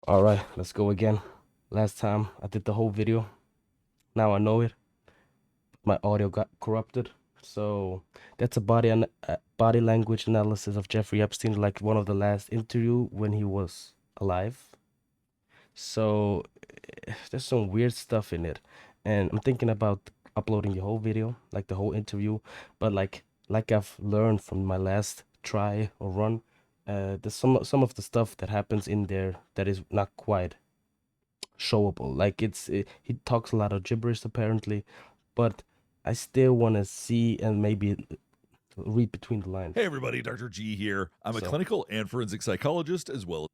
All right, let's go again. Last time I did the whole video. Now I know it. My audio got corrupted. So that's a body language analysis of Jeffrey Epstein, like one of the last interview when he was alive. So there's some weird stuff in it, and I'm thinking about uploading the whole video, like the whole interview. But like I've learned from my last try or run, there's some of the stuff that happens in there that is not quite showable. Like he talks a lot of gibberish apparently, but I still want to see and maybe read between the lines. Hey everybody, Dr. G here. I'm a So- clinical and forensic psychologist as well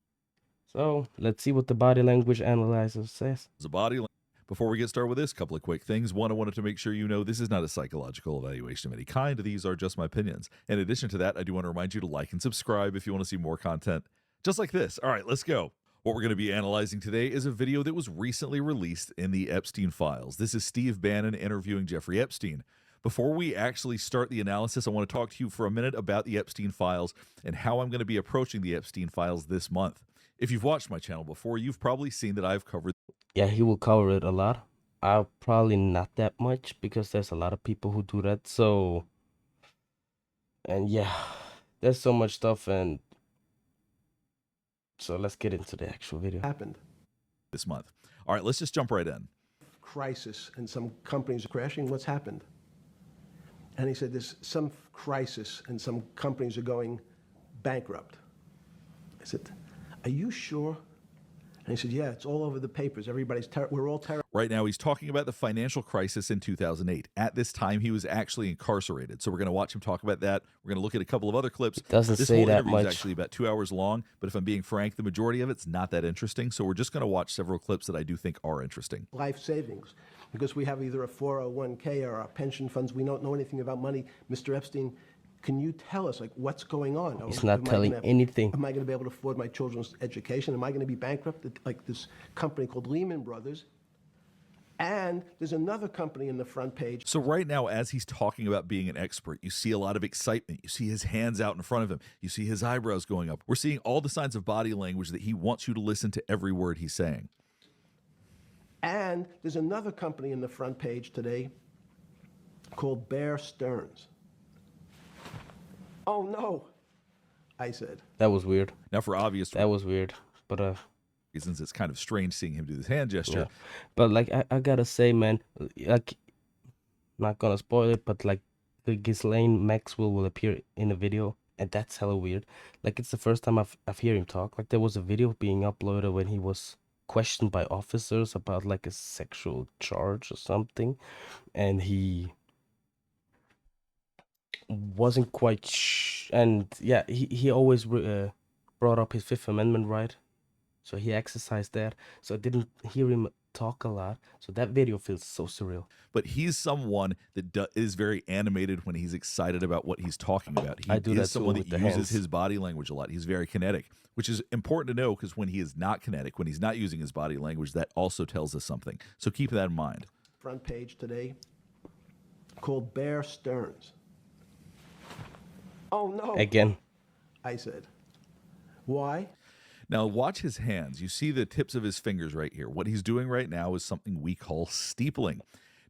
So let's see what the body language analyzer says. as a body. Before we get started with this, a couple of quick things. One, I wanted to make sure you know this is not a psychological evaluation of any kind. These are just my opinions. In addition to that, I do want to remind you to like and subscribe if you want to see more content just like this. All right, let's go. What we're going to be analyzing today is a video that was recently released in the Epstein files. This is Steve Bannon interviewing Jeffrey Epstein. Before we actually start the analysis, I want to talk to you for a minute about the Epstein files and how I'm going to be approaching the Epstein files this month. If you've watched my channel before, you've probably seen that I've covered. Yeah, he will cover it a lot. I'll probably not that much because there's a lot of people who do that. So, and yeah, there's so much stuff, and so let's get into the actual video. Happened. This month. All right, let's just jump right in. Crisis and some companies are crashing. What's happened? And he said there's some crisis and some companies are going bankrupt. I said, are you sure? And he said, yeah, it's all over the papers. We're all terrified. Right now, he's talking about the financial crisis in 2008. At this time, he was actually incarcerated. So we're going to watch him talk about that. We're going to look at a couple of other clips. Doesn't this say whole that interview is much. actually about 2 hours long. But if I'm being frank, the majority of it's not that interesting. So we're just going to watch several clips that I do think are interesting. Life savings, because we have either a 401k or our pension funds. We don't know anything about money. Mr. Epstein, can you tell us, like, what's going on? He's not telling anything. Am I going to be able to afford my children's education? Am I going to be bankrupt, like this company called Lehman Brothers? And there's another company in the front page. So right now, as he's talking about being an expert, you see a lot of excitement. You see his hands out in front of him. You see his eyebrows going up. We're seeing all the signs of body language that he wants you to listen to every word he's saying. And there's another company in the front page today called Bear Stearns. Oh, no, I said. That was weird. Now, for obvious That was weird. But reasons, it's kind of strange seeing him do this hand gesture. yeah. But like I gotta say, man, like not gonna spoil it, but like the Ghislaine Maxwell will appear in a video, and that's hella weird. Like it's the first time I've heard him talk. Like there was a video being uploaded when he was questioned by officers about like a sexual charge or something, and he wasn't quite and yeah, he always brought up his Fifth Amendment right, so he exercised that. So I didn't hear him talk a lot, so that video feels so surreal. But he's someone that is very animated when he's excited about what he's talking about. He I do is that too someone with that the uses hands. his body language a lot. He's very kinetic, which is important to know because when he is not kinetic, when he's not using his body language, that also tells us something. So keep that in mind. Front page today called Bear Stearns. Oh, no, Again, I said. Why? Now watch his hands. You see the tips of his fingers right here. What he's doing right now is something we call steepling.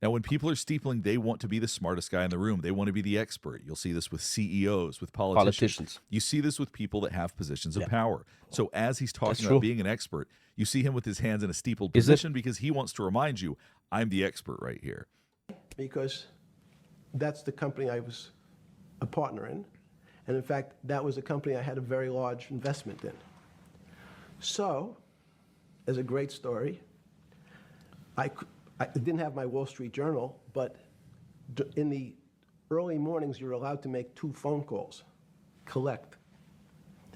Now, when people are steepling, they want to be the smartest guy in the room. They want to be the expert. You'll see this with CEOs, with politicians. You see this with people that have positions of power. So as he's talking about being an expert, you see him with his hands in a steepled position because he wants to remind you, I'm the expert right here. Because that's the company I was a partner in. And in fact, that was a company I had a very large investment in. So, as a great story, I didn't have my Wall Street Journal, but in the early mornings, you're allowed to make 2 phone calls, collect.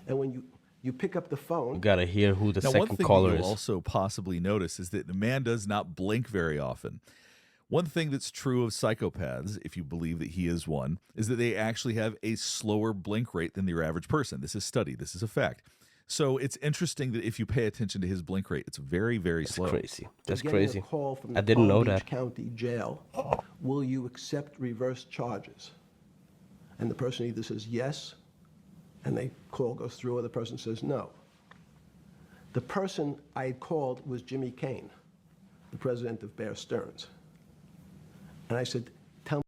And when you pick up the phone, you gotta hear who the Now, second one thing caller you'll is. also possibly notice is that the man does not blink very often. One thing that's true of psychopaths, if you believe that he is one, is that they actually have a slower blink rate than your average person. This is studied. This is a fact. So it's interesting that if you pay attention to his blink rate, it's very, very slow. Crazy. That's getting crazy. a call from I the didn't know Palm Beach that. County Jail. Will you accept reverse charges? And the person either says yes, and the call goes through, or the person says no. The person I had called was Jimmy Kane, the president of Bear Stearns. And I said, tell me.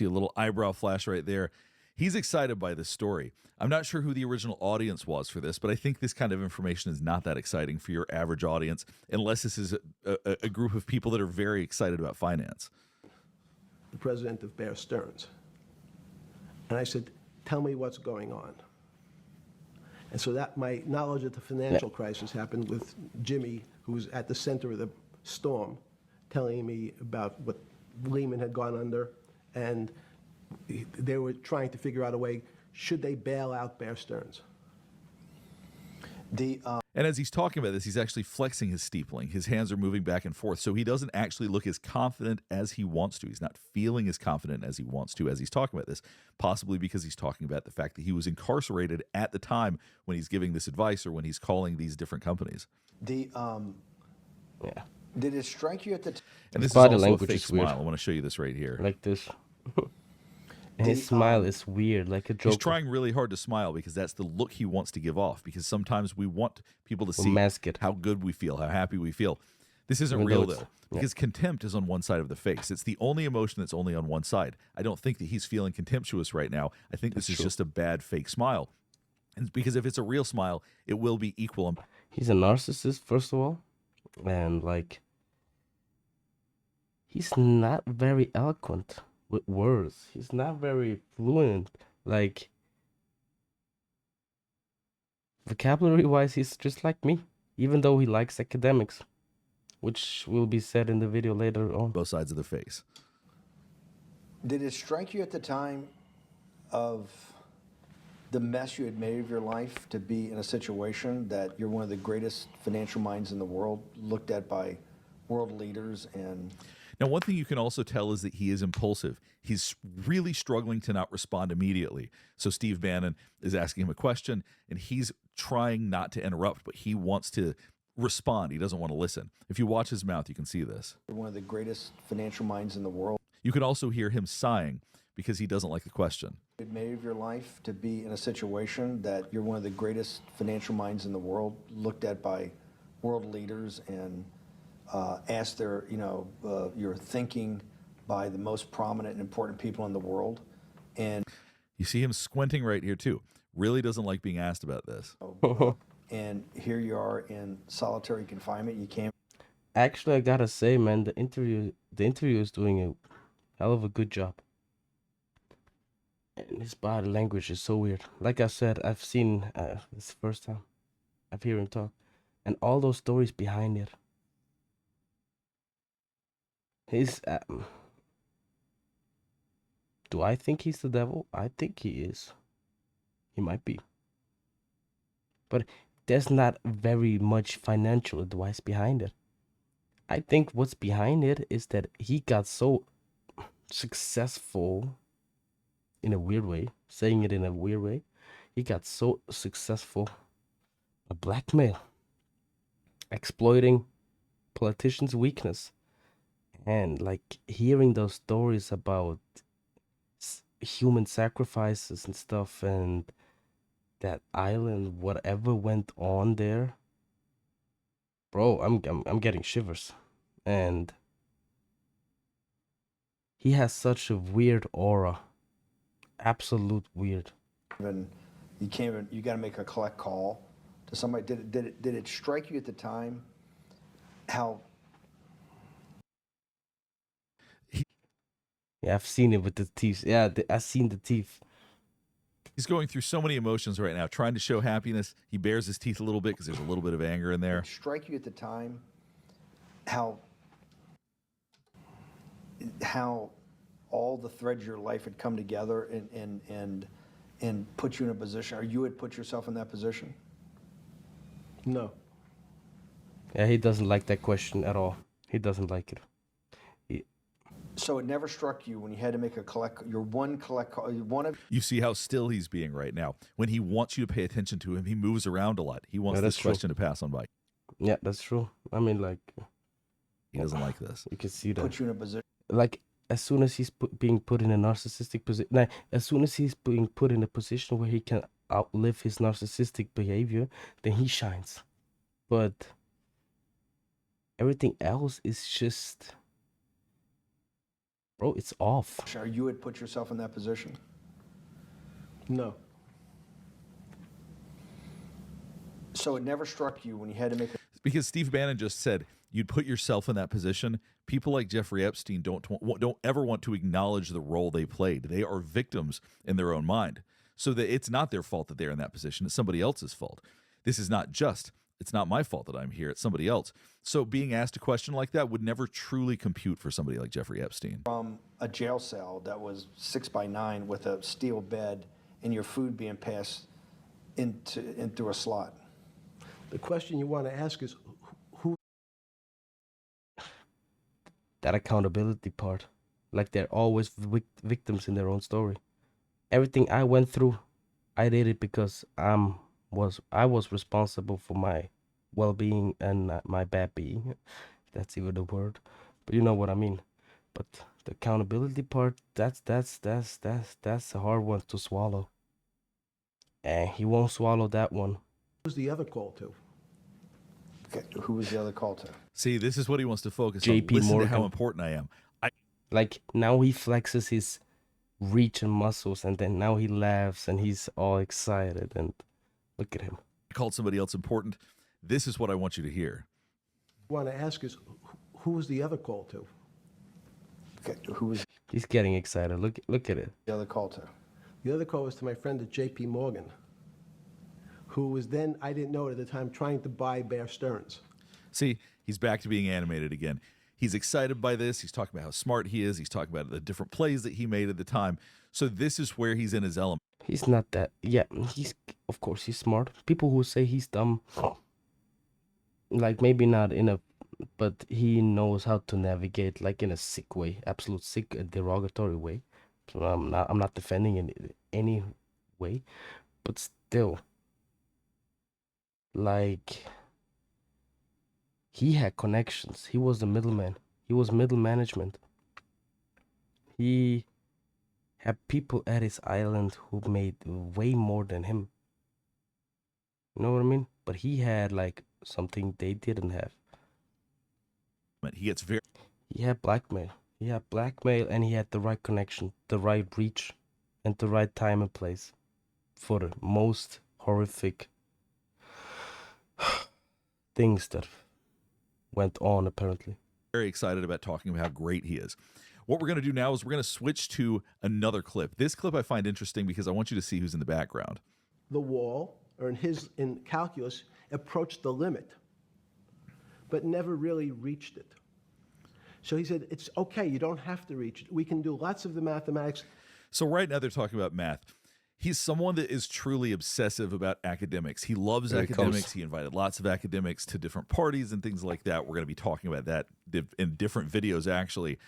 See a little eyebrow flash right there. He's excited by this story. I'm not sure who the original audience was for this, but I think this kind of information is not that exciting for your average audience unless this is a group of people that are very excited about finance. The president of Bear Stearns. And I said, tell me what's going on. And so that my knowledge of the financial crisis happened with Jimmy, who was at the center of the storm, telling me about what Lehman had gone under, and they were trying to figure out a way, should they bail out Bear Stearns? And as he's talking about this, he's actually flexing his steepling. His hands are moving back and forth. So he doesn't actually look as confident as he wants to. He's not feeling as confident as he wants to as he's talking about this, possibly because he's talking about the fact that he was incarcerated at the time when he's giving this advice or when he's calling these different companies. Yeah. Did it strike you at the And this is body also a language fake is weird. smile. I want to show you this right here. Like this. And his smile is weird, like a joke. He's trying really hard to smile because that's the look he wants to give off. Because sometimes we want people to see mask it. how good we feel, how happy we feel. This isn't Even real, though it's- though, because contempt is on one side of the face. It's the only emotion that's only on one side. I don't think that he's feeling contemptuous right now. I think this is just a bad fake smile. And because if it's a real smile, it will be equal. He's a narcissist, first of all. And, like, he's not very eloquent with words. He's not very fluent. Like, vocabulary-wise, he's just like me. Even though he likes academics, which will be said in the video later on. Both sides of the face. Did it strike you at the time of the mess you had made of your life to be in a situation that you're one of the greatest financial minds in the world, looked at by world leaders? And now, one thing you can also tell is that he is impulsive. He's really struggling to not respond immediately. So Steve Bannon is asking him a question, and he's trying not to interrupt, but he wants to respond. He doesn't want to listen. If you watch his mouth, you can see this. you're one of the greatest financial minds in the world. You can also hear him sighing because he doesn't like the question. It made of your life to be in a situation that you're one of the greatest financial minds in the world, looked at by world leaders and asked their, your thinking by the most prominent and important people in the world. And You see him squinting right here, too. Really doesn't like being asked about this. and here you are in solitary confinement. You can't. Actually, I gotta say, man, the interview is doing a hell of a good job. And his body language is so weird. Like I said, I've seen this the first time I've heard him talk, and all those stories behind it. He's do I think he's the devil? I think he is. He might be. But there's not very much financial advice behind it. I think what's behind it is that he got so successful in a weird way, saying it in a weird way. He got so successful at blackmail, exploiting politicians' weakness, and like hearing those stories about human sacrifices and stuff, and that island, whatever went on there, bro. I'm getting shivers, and he has such a weird aura, absolute weird. Even you can't even. You got to make a collect call to somebody. Did it strike you at the time how? Yeah, I've seen it with the teeth. Yeah, I've seen the teeth. He's going through so many emotions right now, trying to show happiness. He bares his teeth a little bit because there's a little bit of anger in there. Did it strike you at the time how all the threads of your life had come together and put you in a position, or you had put yourself in that position? No. Yeah, he doesn't like that question at all. He doesn't like it. So it never struck you when you had to make your one collect call, one of. You see how still he's being right now. When he wants you to pay attention to him, he moves around a lot. He wants Yeah, this that's true. question to pass on by. Yeah, that's true. I mean, like, He doesn't like this. you can see that. Put you in a position. Like, as soon as he's being put in a narcissistic position, like, as soon as he's being put in a position where he can outlive his narcissistic behavior, then he shines. but everything else is just, bro, it's off. Or you would put yourself in that position? No. So it never struck you when you had to make a Because Steve Bannon just said you'd put yourself in that position. People like Jeffrey Epstein don't ever want to acknowledge the role they played. They are victims in their own mind. So that it's not their fault that they're in that position. It's somebody else's fault. This is not just, it's not my fault that I'm here. It's somebody else. So being asked a question like that would never truly compute for somebody like Jeffrey Epstein. from a jail cell that was 6x9 with a steel bed and your food being passed in through a slot. The question you want to ask is, who That accountability part. Like they're always victims in their own story. Everything I went through, I did it because I was responsible for my well-being and my bad being. If that's even a word, but you know what I mean. But the accountability part, that's a hard one to swallow. And he won't swallow that one. was the other call to? Okay, who was the other call to? See, this is what he wants to focus JP on. Listen to how Morgan. important I am. Like now he flexes his reach and muscles, and then now he laughs and he's all excited, and look at him. called somebody else important. This is what I want you to hear. Want to ask is, who was the other call to? Okay, who was He's getting excited. Look at it. the other call to? The other call was to my friend at J.P. Morgan, who was then, I didn't know it at the time, trying to buy Bear Stearns. See, he's back to being animated again. He's excited by this. He's talking about how smart he is. He's talking about the different plays that he made at the time. So this is where he's in his element. He's not that. Yeah, of course he's smart. People who say he's dumb, like maybe not in a, but he knows how to navigate like in a sick way, absolute sick, derogatory way. So I'm not defending in any way, but still, like he had connections. He was the middleman. He was middle management. He had people at his island who made way more than him. You know what I mean? But he had like something they didn't have. He gets very He had blackmail. He had blackmail, and he had the right connection, the right reach, and the right time and place for the most horrific things that went on, apparently. very excited about talking about how great he is. What we're going to do now is we're going to switch to another clip. This clip I find interesting because I want you to see who's in the background. The wall, or in calculus, approached the limit, but never really reached it. So he said, it's okay, you don't have to reach it. We can do lots of the mathematics. So right now they're talking about math. He's someone that is truly obsessive about academics. He loves Here it academics. comes. He invited lots of academics to different parties and things like that. We're going to be talking about that in different videos, actually.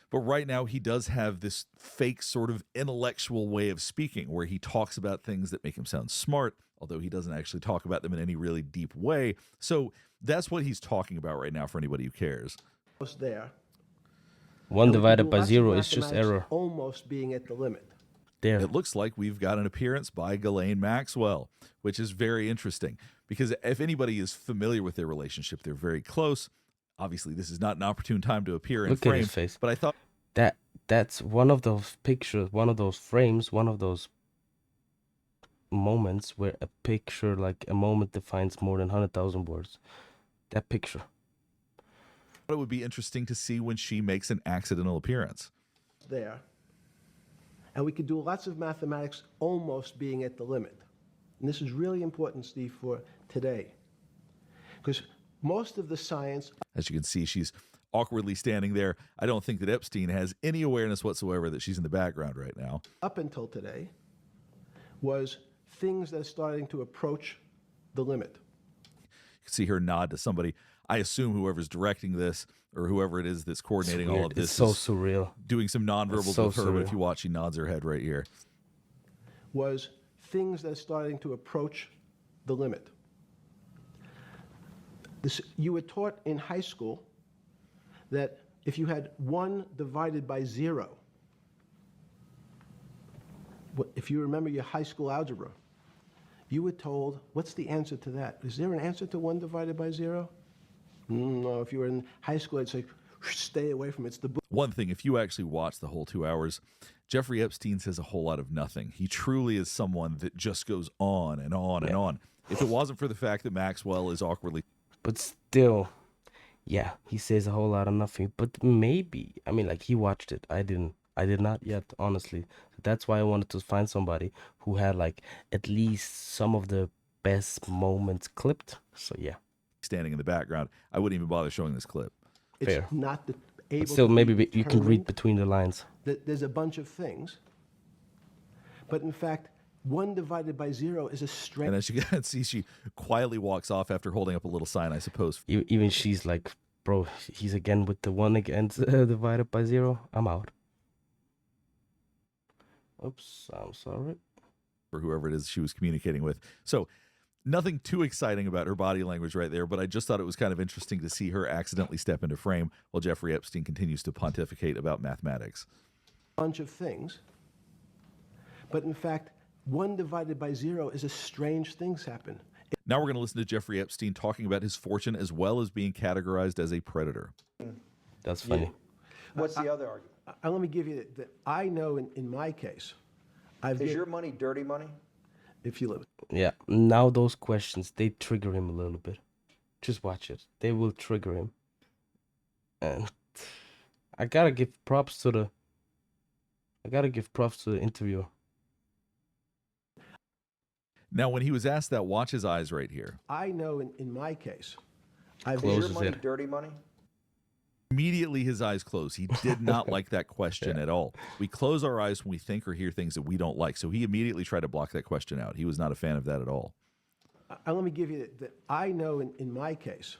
But right now, he does have this fake sort of intellectual way of speaking where he talks about things that make him sound smart, although he doesn't actually talk about them in any really deep way. So that's what he's talking about right now for anybody who cares. Was there. 1 And we can divided do by lots of 0 is just mathematics error. almost being at the limit. There. It looks like we've got an appearance by Ghislaine Maxwell, which is very interesting because if anybody is familiar with their relationship, they're very close. Obviously, this is not an opportune time to appear in Look at frame, his face. but I thought That's one of those pictures, one of those frames, one of those moments where a picture, like a moment, defines more than 100,000 words. That picture. it would be interesting to see when she makes an accidental appearance. There. And we could do lots of mathematics almost being at the limit. And this is really important, Steve, for today. Because most of the science As you can see, she's awkwardly standing there. I don't think that Epstein has any awareness whatsoever that she's in the background right now. up until today was things that are starting to approach the limit. You can see her nod to somebody. I assume whoever's directing this or whoever it is that's coordinating all of Weird. this It's so is surreal. doing some nonverbals It's so with her. But if surreal. you watch, she nods her head right here. Was things that are starting to approach the limit. You were taught in high school that if you had 1 divided by 0, if you remember your high school algebra, You were told, what's the answer to that? Is there an answer to 1 divided by 0? No, if you were in high school, I'd say, stay away from it. It's the book. One thing, if you actually watch the whole 2 hours, Jeffrey Epstein says a whole lot of nothing. He truly is someone that just goes on and on and on. If it wasn't for the fact that Maxwell is awkwardly... But still, yeah, he says a whole lot of nothing. But maybe, I mean, like, he watched it. I didn't. I did not yet, honestly. That's why I wanted to find somebody who had, like, at least some of the best moments clipped. So, yeah. standing in the background, I wouldn't even bother showing this clip. It's Fair. not the, able But still, to maybe be you can read determined. between the lines. There's a bunch of things. But in fact, 1 divided by 0 is a straight. And as you can see, she quietly walks off after holding up a little sign, I suppose. Even she's like, bro, he's again with the 1 against divided by 0. I'm out. Oops, I'm sorry. For whoever it is she was communicating with. So nothing too exciting about her body language right there, but I just thought it was kind of interesting to see her accidentally step into frame while Jeffrey Epstein continues to pontificate about mathematics. Bunch of things. But in fact, 1 divided by 0 is a strange things happen. Now we're going to listen to Jeffrey Epstein talking about his fortune as well as being categorized as a predator. That's funny. What's the other argument? Let me give you that I know in my case, Is your money dirty money? if you live. Yeah, now those questions, they trigger him a little bit. Just watch it. They will trigger him. And I gotta give props to the interviewer. Now, when he was asked that, watch his eyes right here. I know in my case, Is Close your his money head. dirty money? Immediately, his eyes close. He did not like that question at all. We close our eyes when we think or hear things that we don't like. So he immediately tried to block that question out. He was not a fan of that at all. let me give you that I know in my case,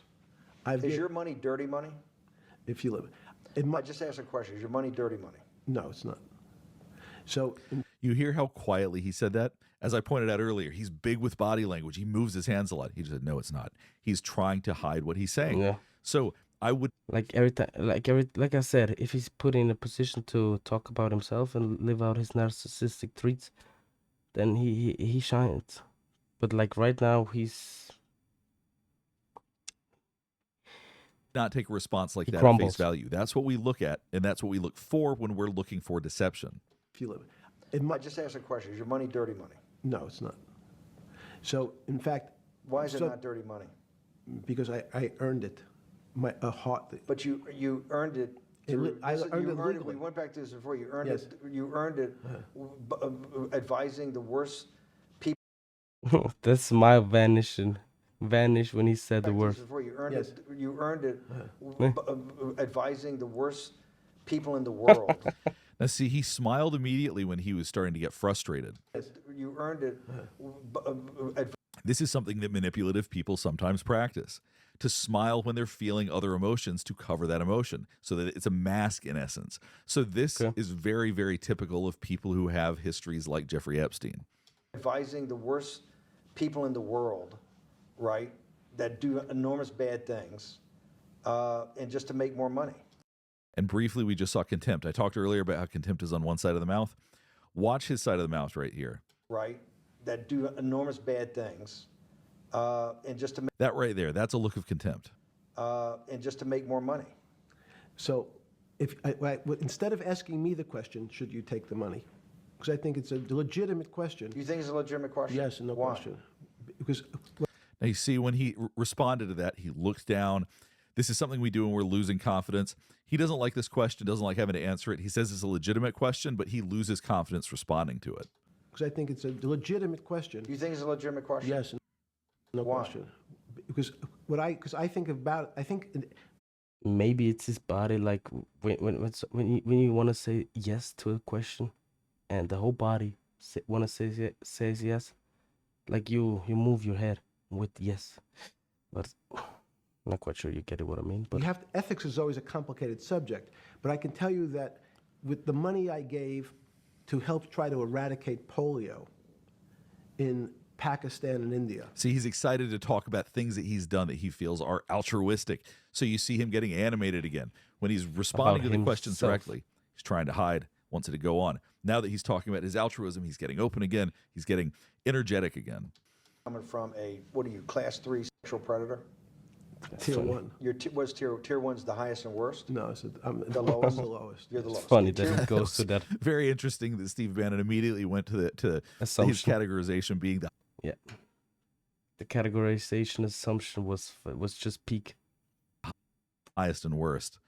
Is your money dirty money? if you live. I just asked a question. Is your money dirty money? No, it's not. So You hear how quietly he said that? As I pointed out earlier, he's big with body language. He moves his hands a lot. He just said, no, it's not. He's trying to hide what he's saying. Yeah. So I would Like like I said, if he's put in a position to talk about himself and live out his narcissistic traits, then he shines. But like right now, he's not take a response like He that at crumbles. face value. That's what we look at, and that's what we look for when we're looking for deception. if you live. I just asked a question. Is your money dirty money? No, it's not. So in fact, Why is it So- not dirty money? because I earned it, a heart. But you earned it. I earned it legally. We went back to this before. You earned Yes. it. You earned it advising the worst people. that's my vanish when he said the word. Before you earned Yes. it. You earned it advising the worst people in the world. Now, see, he smiled immediately when he was starting to get frustrated. You earned it. This is something that manipulative people sometimes practice, to smile when they're feeling other emotions to cover that emotion, so that it's a mask in essence. So this Okay. is very, very typical of people who have histories like Jeffrey Epstein. Advising the worst people in the world, right, that do enormous bad things, and just to make more money. And briefly, we just saw contempt. I talked earlier about how contempt is on one side of the mouth. Watch his side of the mouth right here. Right, that do enormous bad things, and just to That right there, that's a look of contempt. make more money. So instead of asking me the question, should you take the money? Because I think it's a legitimate question. Do you think it's a legitimate question? Yes, no Why? question. Because Now, you see, when he responded to that, he looked down. This is something we do when we're losing confidence. He doesn't like this question, doesn't like having to answer it. He says it's a legitimate question, but he loses confidence responding to it. I think it's a legitimate question. Do you think it's a legitimate question? Yes, no Why? question. Because I think about, I think Maybe it's his body. Like when you want to say yes to a question, and the whole body want to says yes, like you move your head with yes, but I'm not quite sure you get it what I mean. But ethics is always a complicated subject. But I can tell you that with the money I gave to help try to eradicate polio in Pakistan and India. See, he's excited to talk about things that he's done that he feels are altruistic. So you see him getting animated again. When he's responding About to the questions himself. directly, he's trying to hide, wants it to go on. Now that he's talking about his altruism, he's getting open again. He's getting energetic again. coming from a, what are you, class 3 sexual predator? That's Tier funny. 1. What's tier 1's the highest and worst? No, it's I'm The lowest? I'm the lowest. You're the yes. lowest. Funny Okay, that tier- it goes to that Very interesting that Steve Bannon immediately went to his assumption. categorization being the Yeah. The categorization assumption was just peak. highest and worst.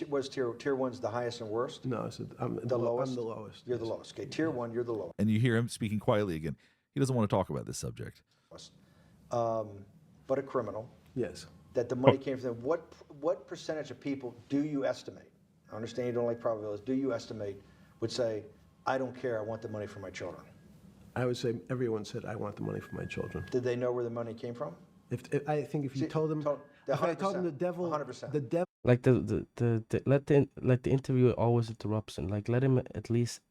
What's tier 1's the highest and worst? No, it's I'm The lowest? I'm the lowest. You're the yes. lowest. Okay, tier 1, you're the lowest. And you hear him speaking quietly again. He doesn't want to talk about this subject. But a criminal, Yes. that the money came from them. What percentage of people do you estimate? I understand you don't like probabilities. Do you estimate would say, I don't care, I want the money for my children? I would say everyone said I want the money for my children. Did they know where the money came from? If I think if you See, told them, if I told them the devil, 100%. the devil. Like the let the interviewer always interrupts and like let him at least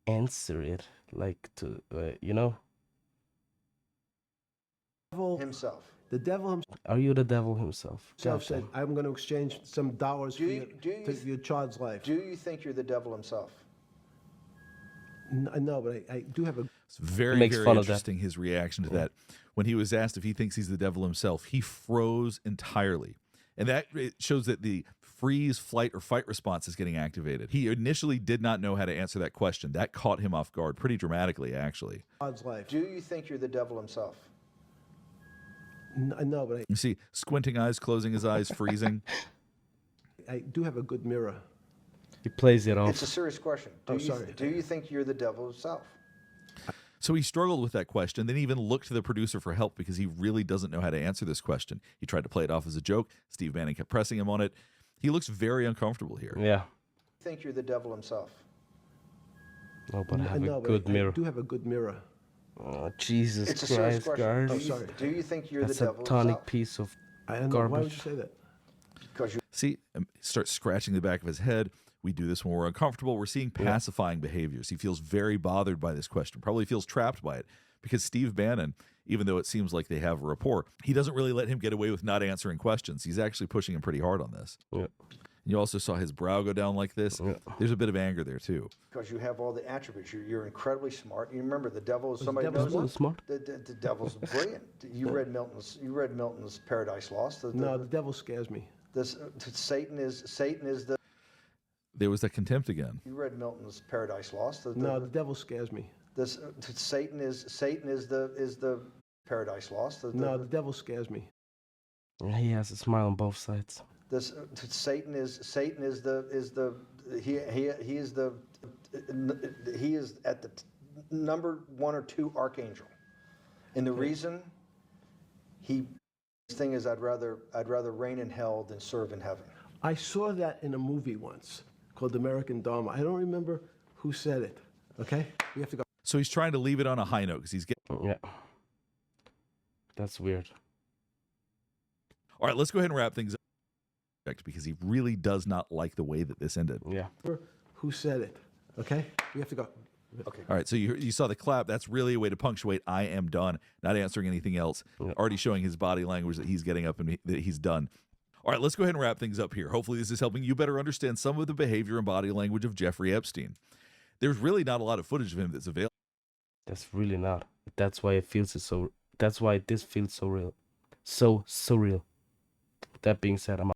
answer it. Like to you know, Himself. The devil are you the devil himself? himself said, Goddamn. I'm going to exchange some dollars for Do you- your child's life. Do you think you're the devil himself? No, but I do have a. It's very, makes very fun of that. interesting, his reaction to that. When he was asked if he thinks he's the devil himself, he froze entirely. And that it shows that the freeze, flight, or fight response is getting activated. He initially did not know how to answer that question. That caught him off guard pretty dramatically, actually. Child's life. Do you think you're the devil himself? No, but You see, squinting eyes, closing his eyes, freezing. I do have a good mirror. He plays it off. It's a serious question. Sorry. Do you think you're the devil himself? So he struggled with that question, then even looked to the producer for help because he really doesn't know how to answer this question. He tried to play it off as a joke. Steve Bannon kept pressing him on it. He looks very uncomfortable here. Yeah. You think you're the devil himself? No, but I have No, a but good mirror. I do have a good mirror. Oh, Jesus It's a serious Christ, question. guys. Do you think you're That's the a devil tonic himself? piece of I don't know. Why would garbage. you say that? Because you See, starts scratching the back of his head. We do this when we're uncomfortable. We're seeing pacifying behaviors. He feels very bothered by this question, probably feels trapped by it because Steve Bannon, even though it seems like they have a rapport, he doesn't really let him get away with not answering questions. He's actually pushing him pretty hard on this. Yeah. You also saw his brow go down like this. Yeah. There's a bit of anger there, too. because you have all the attributes. You're incredibly smart. You remember the devil is somebody devil knows Wasn't it? smart? The devil's brilliant. You read Milton's Paradise Lost. No, the devil scares me. Satan is the. There was that contempt again. You read Milton's Paradise Lost. No, the devil scares me. Satan is the Paradise Lost. No, the devil scares me. Yeah, he has a smile on both sides. Satan is at the number 1 or 2 archangel, and the reason his thing is I'd rather reign in hell than serve in heaven. I saw that in a movie once called American Dharma. I don't remember who said it. Okay, we have to go. So he's trying to leave it on a high note because he's getting. Yeah. That's weird. All right, let's go ahead and wrap things up because he really does not like the way that this ended. Yeah. Who said it? Okay, we have to go. Okay. All right, so you saw the clap. That's really a way to punctuate I am done, not answering anything else, already showing his body language that he's getting up and that he's done. All right, let's go ahead and wrap things up here. Hopefully this is helping you better understand some of the behavior and body language of Jeffrey Epstein. There's really not a lot of footage of him that's available. That's really not. That's why it feels so. That's why this feels so real. So surreal. That being said, I'm